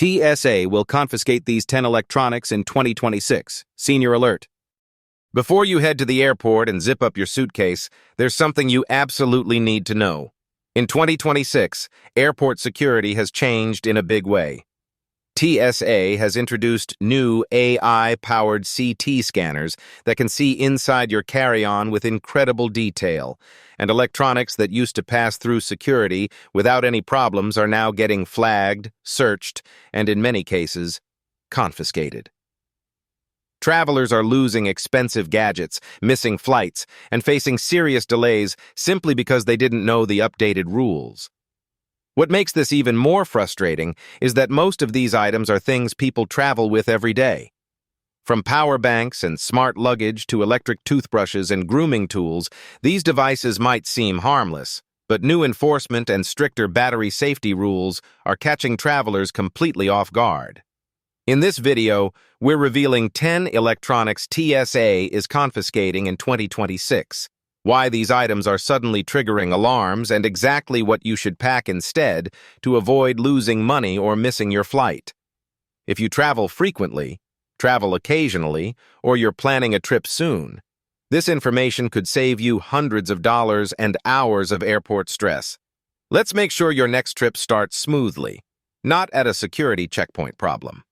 TSA will confiscate these 10 electronics in 2026. Senior alert. Before you head to the airport and zip up your suitcase, there's something you absolutely need to know. In 2026, airport security has changed in a big way. TSA has introduced new AI-powered CT scanners that can see inside your carry-on with incredible detail, and electronics that used to pass through security without any problems are now getting flagged, searched, and in many cases, confiscated. Travelers are losing expensive gadgets, missing flights, and facing serious delays simply because they didn't know the updated rules. What makes this even more frustrating is that most of these items are things people travel with every day. From power banks and smart luggage to electric toothbrushes and grooming tools, these devices might seem harmless, but new enforcement and stricter battery safety rules are catching travelers completely off guard. In this video, we're revealing 10 electronics TSA is confiscating in 2026. Why these items are suddenly triggering alarms, and exactly what you should pack instead to avoid losing money or missing your flight. If you travel frequently, travel occasionally, or you're planning a trip soon, this information could save you hundreds of dollars and hours of airport stress. Let's make sure your next trip starts smoothly, not at a security checkpoint problem.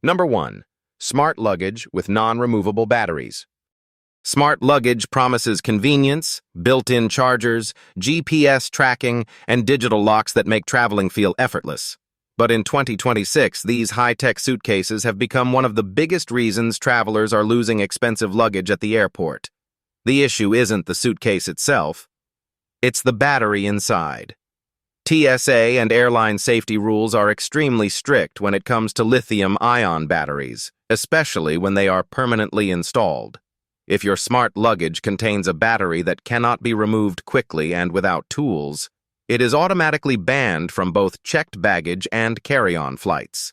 Number 1. Smart luggage with non-removable batteries. Smart luggage promises convenience, built-in chargers, GPS tracking, and digital locks that make traveling feel effortless. But in 2026, these high-tech suitcases have become one of the biggest reasons travelers are losing expensive luggage at the airport. The issue isn't the suitcase itself, it's the battery inside. TSA and airline safety rules are extremely strict when it comes to lithium-ion batteries, especially when they are permanently installed. If your smart luggage contains a battery that cannot be removed quickly and without tools, it is automatically banned from both checked baggage and carry-on flights.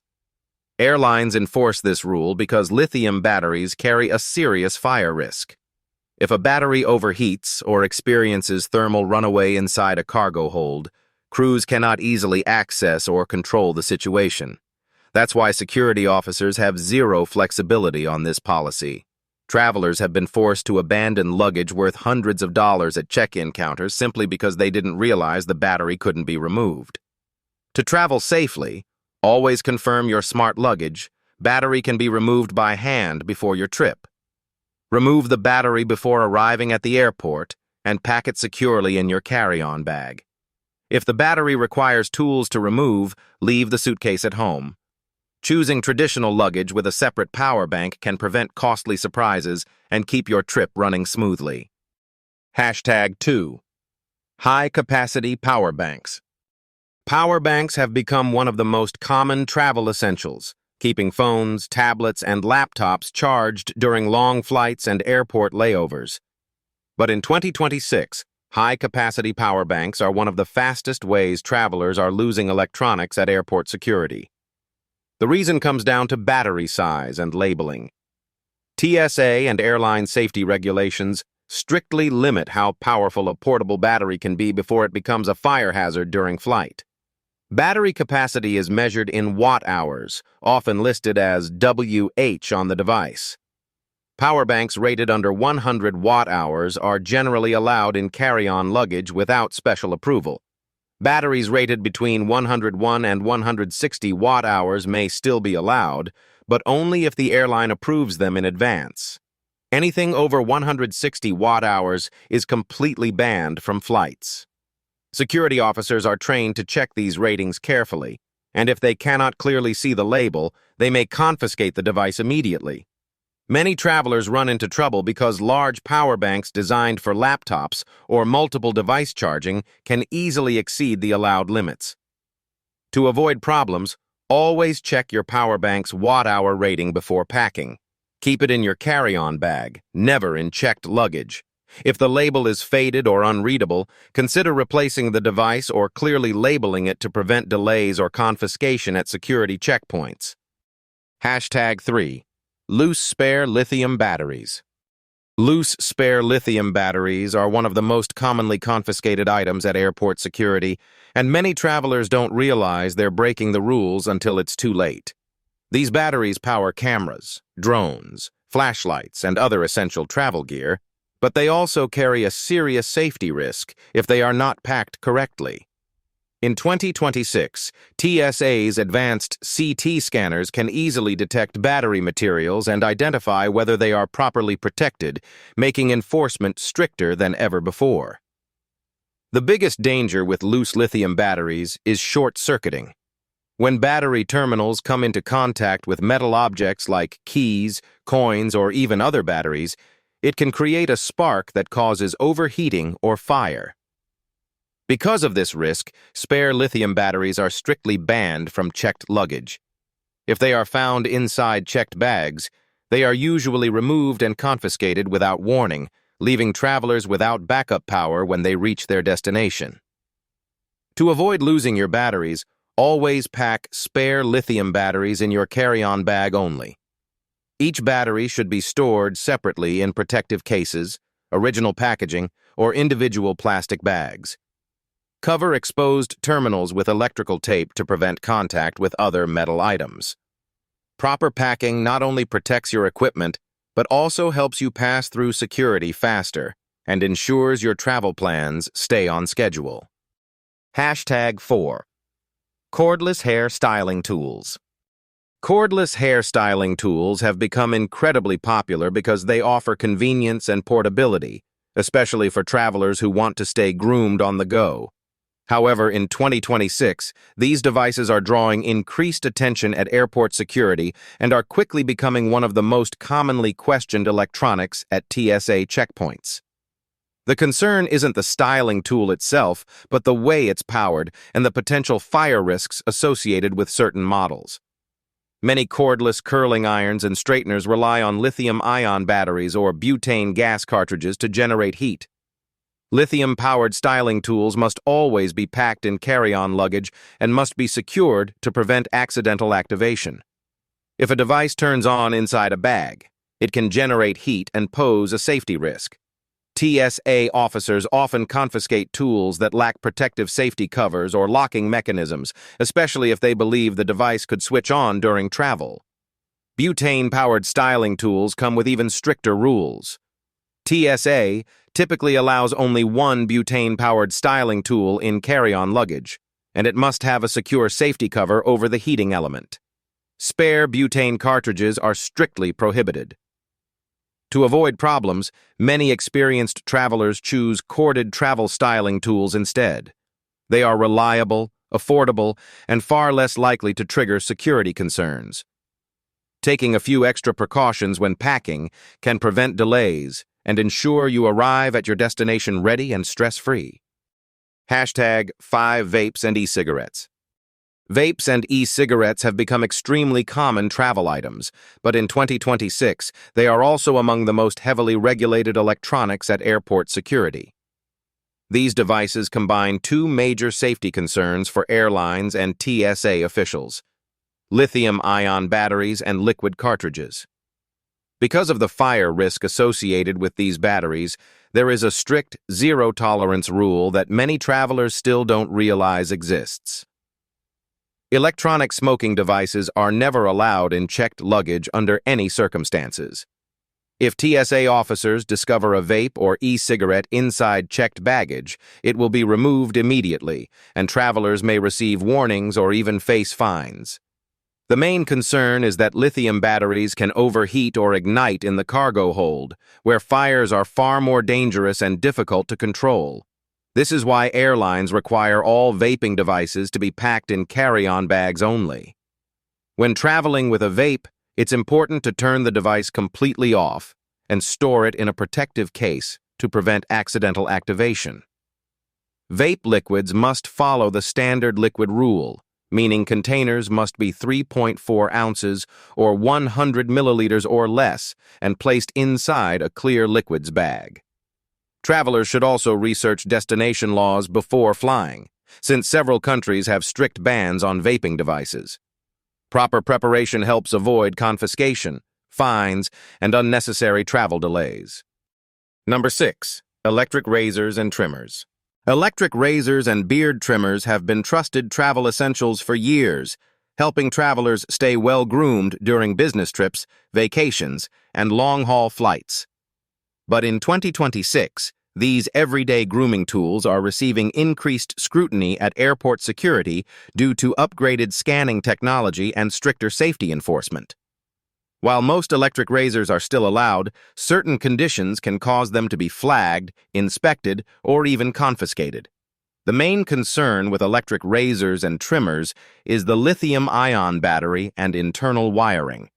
Airlines enforce this rule because lithium batteries carry a serious fire risk. If a battery overheats or experiences thermal runaway inside a cargo hold, crews cannot easily access or control the situation. That's why security officers have zero flexibility on this policy. Travelers have been forced to abandon luggage worth hundreds of dollars at check-in counters simply because they didn't realize the battery couldn't be removed. To travel safely, always confirm your smart luggage. Battery can be removed by hand before your trip. Remove the battery before arriving at the airport and pack it securely in your carry-on bag. If the battery requires tools to remove, leave the suitcase at home. Choosing traditional luggage with a separate power bank can prevent costly surprises and keep your trip running smoothly. #2. High-capacity power banks. Power banks have become one of the most common travel essentials, keeping phones, tablets, and laptops charged during long flights and airport layovers. But in 2026, high-capacity power banks are one of the fastest ways travelers are losing electronics at airport security. The reason comes down to battery size and labeling. TSA and airline safety regulations strictly limit how powerful a portable battery can be before it becomes a fire hazard during flight. Battery capacity is measured in watt-hours, often listed as WH on the device. Power banks rated under 100 watt-hours are generally allowed in carry-on luggage without special approval. Batteries rated between 101 and 160 watt-hours may still be allowed, but only if the airline approves them in advance. Anything over 160 watt-hours is completely banned from flights. Security officers are trained to check these ratings carefully, and if they cannot clearly see the label, they may confiscate the device immediately. Many travelers run into trouble because large power banks designed for laptops or multiple device charging can easily exceed the allowed limits. To avoid problems, always check your power bank's watt-hour rating before packing. Keep it in your carry-on bag, never in checked luggage. If the label is faded or unreadable, consider replacing the device or clearly labeling it to prevent delays or confiscation at security checkpoints. #3. Loose spare lithium batteries. Loose spare lithium batteries are one of the most commonly confiscated items at airport security, and many travelers don't realize they're breaking the rules until it's too late. These batteries power cameras, drones, flashlights, and other essential travel gear, but they also carry a serious safety risk if they are not packed correctly. In 2026, TSA's advanced CT scanners can easily detect battery materials and identify whether they are properly protected, making enforcement stricter than ever before. The biggest danger with loose lithium batteries is short-circuiting. When battery terminals come into contact with metal objects like keys, coins, or even other batteries, it can create a spark that causes overheating or fire. Because of this risk, spare lithium batteries are strictly banned from checked luggage. If they are found inside checked bags, they are usually removed and confiscated without warning, leaving travelers without backup power when they reach their destination. To avoid losing your batteries, always pack spare lithium batteries in your carry-on bag only. Each battery should be stored separately in protective cases, original packaging, or individual plastic bags. Cover exposed terminals with electrical tape to prevent contact with other metal items. Proper packing not only protects your equipment, but also helps you pass through security faster and ensures your travel plans stay on schedule. #4. Cordless hair styling tools. Cordless hair styling tools have become incredibly popular because they offer convenience and portability, especially for travelers who want to stay groomed on the go. However, in 2026, these devices are drawing increased attention at airport security and are quickly becoming one of the most commonly questioned electronics at TSA checkpoints. The concern isn't the styling tool itself, but the way it's powered and the potential fire risks associated with certain models. Many cordless curling irons and straighteners rely on lithium-ion batteries or butane gas cartridges to generate heat. Lithium-powered styling tools must always be packed in carry-on luggage and must be secured to prevent accidental activation. If a device turns on inside a bag, it can generate heat and pose a safety risk. TSA officers often confiscate tools that lack protective safety covers or locking mechanisms, especially if they believe the device could switch on during travel. Butane-powered styling tools come with even stricter rules. TSA typically allows only one butane-powered styling tool in carry-on luggage, and it must have a secure safety cover over the heating element. Spare butane cartridges are strictly prohibited. To avoid problems, many experienced travelers choose corded travel styling tools instead. They are reliable, affordable, and far less likely to trigger security concerns. Taking a few extra precautions when packing can prevent delays and ensure you arrive at your destination ready and stress-free. #5 Vapes and e-cigarettes. Vapes and e-cigarettes have become extremely common travel items, but in 2026, they are also among the most heavily regulated electronics at airport security. These devices combine two major safety concerns for airlines and TSA officials: lithium-ion batteries and liquid cartridges. Because of the fire risk associated with these batteries, there is a strict zero-tolerance rule that many travelers still don't realize exists. Electronic smoking devices are never allowed in checked luggage under any circumstances. If TSA officers discover a vape or e-cigarette inside checked baggage, it will be removed immediately, and travelers may receive warnings or even face fines. The main concern is that lithium batteries can overheat or ignite in the cargo hold, where fires are far more dangerous and difficult to control. This is why airlines require all vaping devices to be packed in carry-on bags only. When traveling with a vape, it's important to turn the device completely off and store it in a protective case to prevent accidental activation. Vape liquids must follow the standard liquid rule, meaning containers must be 3.4 ounces or 100 milliliters or less and placed inside a clear liquids bag. Travelers should also research destination laws before flying, since several countries have strict bans on vaping devices. Proper preparation helps avoid confiscation, fines, and unnecessary travel delays. Number 6. Electric razors and trimmers. Electric razors and beard trimmers have been trusted travel essentials for years, helping travelers stay well-groomed during business trips, vacations, and long-haul flights. But in 2026, these everyday grooming tools are receiving increased scrutiny at airport security due to upgraded scanning technology and stricter safety enforcement. While most electric razors are still allowed, certain conditions can cause them to be flagged, inspected, or even confiscated. The main concern with electric razors and trimmers is the lithium-ion battery and internal wiring.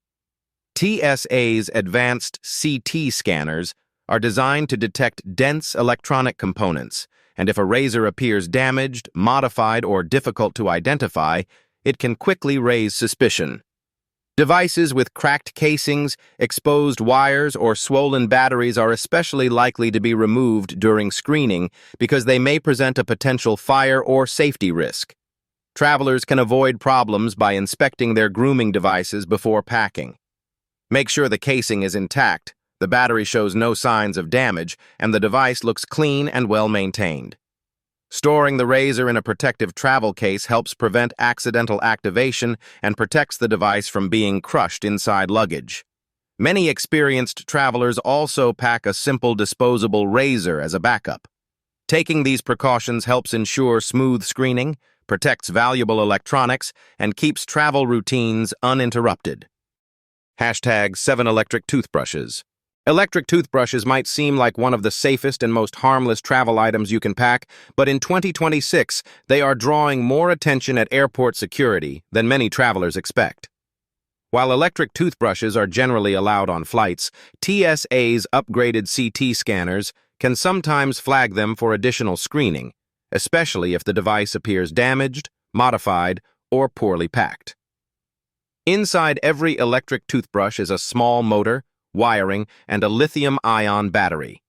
TSA's advanced CT scanners are designed to detect dense electronic components, and if a razor appears damaged, modified, or difficult to identify, it can quickly raise suspicion. Devices with cracked casings, exposed wires, or swollen batteries are especially likely to be removed during screening because they may present a potential fire or safety risk. Travelers can avoid problems by inspecting their grooming devices before packing. Make sure the casing is intact, the battery shows no signs of damage, and the device looks clean and well-maintained. Storing the razor in a protective travel case helps prevent accidental activation and protects the device from being crushed inside luggage. Many experienced travelers also pack a simple disposable razor as a backup. Taking these precautions helps ensure smooth screening, protects valuable electronics, and keeps travel routines uninterrupted. # 7 electric toothbrushes. Electric toothbrushes might seem like one of the safest and most harmless travel items you can pack, but in 2026, they are drawing more attention at airport security than many travelers expect. While electric toothbrushes are generally allowed on flights, TSA's upgraded CT scanners can sometimes flag them for additional screening, especially if the device appears damaged, modified, or poorly packed. Inside every electric toothbrush is a small motor, wiring, and a lithium-ion battery.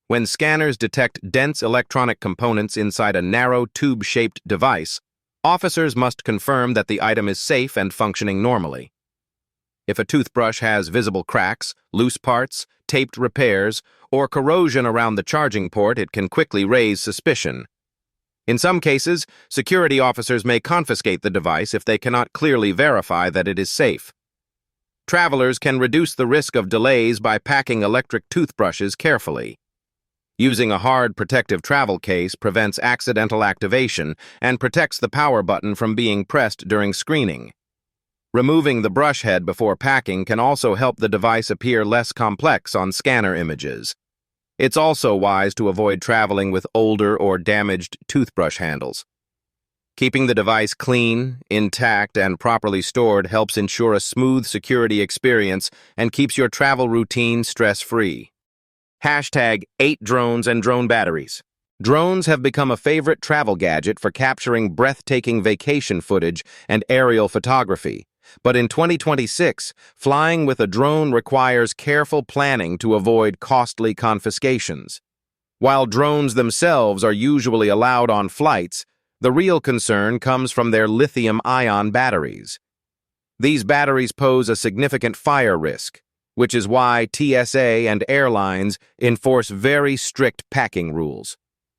When scanners detect dense electronic components inside a narrow tube-shaped device, officers must confirm that the item is safe and functioning normally. If a toothbrush has visible cracks, loose parts, taped repairs, or corrosion around the charging port, it can quickly raise suspicion. In some cases, security officers may confiscate the device if they cannot clearly verify that it is safe. Travelers can reduce the risk of delays by packing electric toothbrushes carefully. Using a hard protective travel case prevents accidental activation and protects the power button from being pressed during screening. Removing the brush head before packing can also help the device appear less complex on scanner images. It's also wise to avoid traveling with older or damaged toothbrush handles. Keeping the device clean, intact, and properly stored helps ensure a smooth security experience and keeps your travel routine stress-free. # 8 drones and drone batteries. Drones have become a favorite travel gadget for capturing breathtaking vacation footage and aerial photography. But in 2026, flying with a drone requires careful planning to avoid costly confiscations. While drones themselves are usually allowed on flights, the real concern comes from their lithium-ion batteries. These batteries pose a significant fire risk, which is why TSA and airlines enforce very strict packing rules.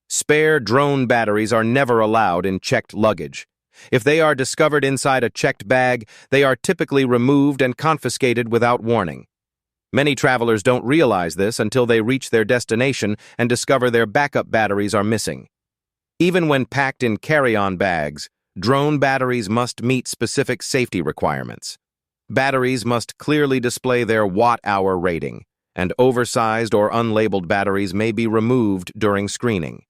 Spare drone batteries are never allowed in checked luggage. If they are discovered inside a checked bag, they are typically removed and confiscated without warning. Many travelers don't realize this until they reach their destination and discover their backup batteries are missing. Even when packed in carry-on bags, drone batteries must meet specific safety requirements. Batteries must clearly display their watt-hour rating, and oversized or unlabeled batteries may be removed during screening.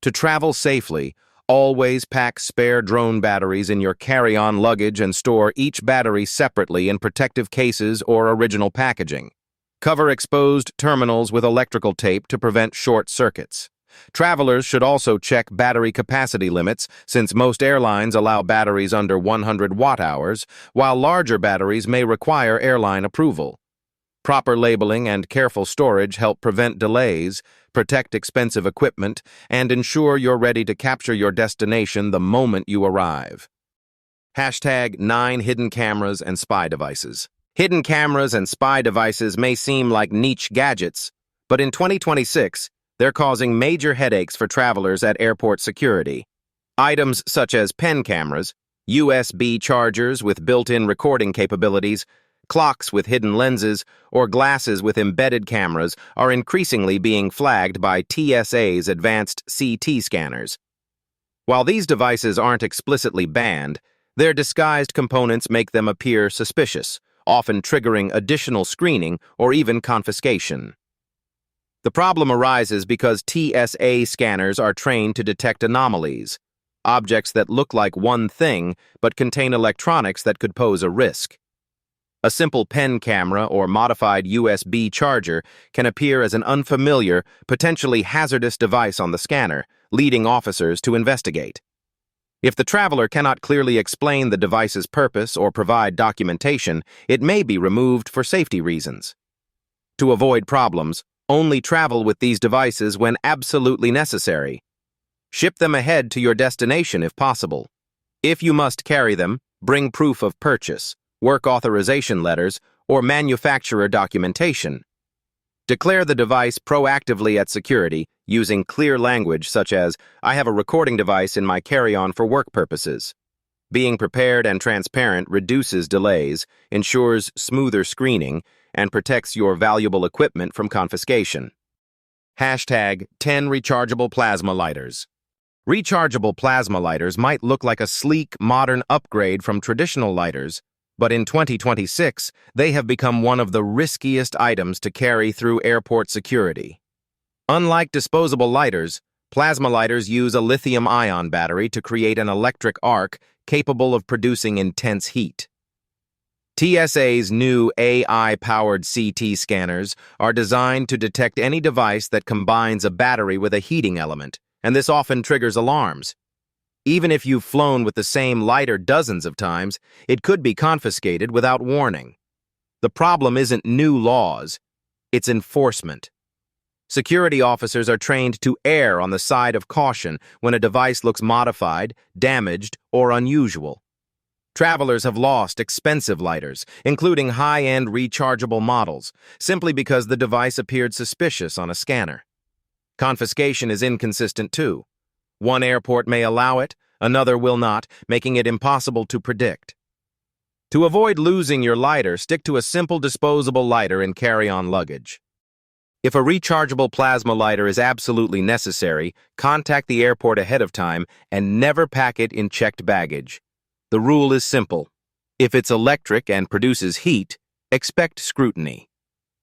To travel safely, always pack spare drone batteries in your carry-on luggage and store each battery separately in protective cases or original packaging. Cover exposed terminals with electrical tape to prevent short circuits. Travelers should also check battery capacity limits, since most airlines allow batteries under 100 watt-hours, while larger batteries may require airline approval. Proper labeling and careful storage help prevent delays, protect expensive equipment, and ensure you're ready to capture your destination the moment you arrive. # 9 hidden cameras and spy devices. Hidden cameras and spy devices may seem like niche gadgets, But in 2026, they're causing major headaches for travelers at airport security. Items such as pen cameras, USB chargers with built-in recording capabilities, clocks with hidden lenses, or glasses with embedded cameras are increasingly being flagged by TSA's advanced CT scanners. While these devices aren't explicitly banned, their disguised components make them appear suspicious, often triggering additional screening or even confiscation. The problem arises because TSA scanners are trained to detect anomalies, objects that look like one thing but contain electronics that could pose a risk. A simple pen camera or modified USB charger can appear as an unfamiliar, potentially hazardous device on the scanner, leading officers to investigate. If the traveler cannot clearly explain the device's purpose or provide documentation, it may be removed for safety reasons. To avoid problems, only travel with these devices when absolutely necessary. Ship them ahead to your destination if possible. If you must carry them, bring proof of purchase, work authorization letters, or manufacturer documentation. Declare the device proactively at security using clear language such as, "I have a recording device in my carry-on for work purposes." Being prepared and transparent reduces delays, ensures smoother screening, and protects your valuable equipment from confiscation. Hashtag 10 rechargeable plasma lighters. Rechargeable plasma lighters might look like a sleek, modern upgrade from traditional lighters, but in 2026, they have become one of the riskiest items to carry through airport security. Unlike disposable lighters, plasma lighters use a lithium-ion battery to create an electric arc capable of producing intense heat. TSA's new AI-powered CT scanners are designed to detect any device that combines a battery with a heating element, and this often triggers alarms. Even if you've flown with the same lighter dozens of times, it could be confiscated without warning. The problem isn't new laws, it's enforcement. Security officers are trained to err on the side of caution when a device looks modified, damaged, or unusual. Travelers have lost expensive lighters, including high-end rechargeable models, simply because the device appeared suspicious on a scanner. Confiscation is inconsistent too. One airport may allow it, another will not, making it impossible to predict. To avoid losing your lighter, stick to a simple disposable lighter in carry-on luggage. If a rechargeable plasma lighter is absolutely necessary, contact the airport ahead of time and never pack it in checked baggage. The rule is simple. If it's electric and produces heat, expect scrutiny.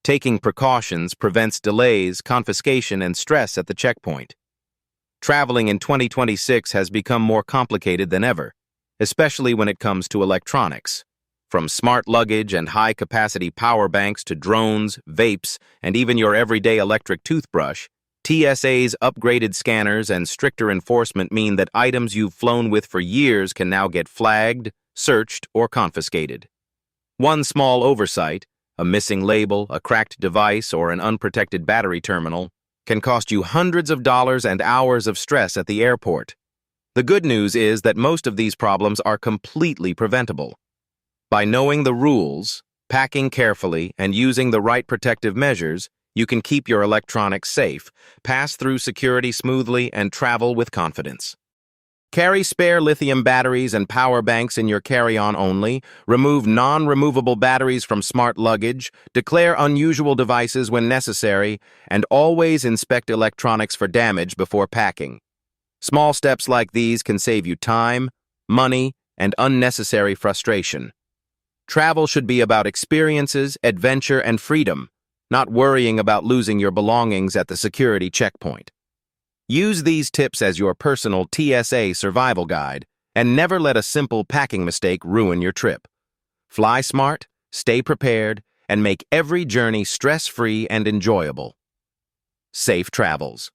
Taking precautions prevents delays, confiscation, and stress at the checkpoint. Traveling in 2026 has become more complicated than ever, especially when it comes to electronics. From smart luggage and high-capacity power banks to drones, vapes, and even your everyday electric toothbrush, TSA's upgraded scanners and stricter enforcement mean that items you've flown with for years can now get flagged, searched, or confiscated. One small oversight, a missing label, a cracked device, or an unprotected battery terminal, can cost you hundreds of dollars and hours of stress at the airport. The good news is that most of these problems are completely preventable. By knowing the rules, packing carefully, and using the right protective measures, you can keep your electronics safe, pass through security smoothly, and travel with confidence. Carry spare lithium batteries and power banks in your carry-on only, remove non-removable batteries from smart luggage, declare unusual devices when necessary, and always inspect electronics for damage before packing. Small steps like these can save you time, money, and unnecessary frustration. Travel should be about experiences, adventure, and freedom, not worrying about losing your belongings at the security checkpoint. Use these tips as your personal TSA survival guide, and never let a simple packing mistake ruin your trip. Fly smart, stay prepared, and make every journey stress-free and enjoyable. Safe travels.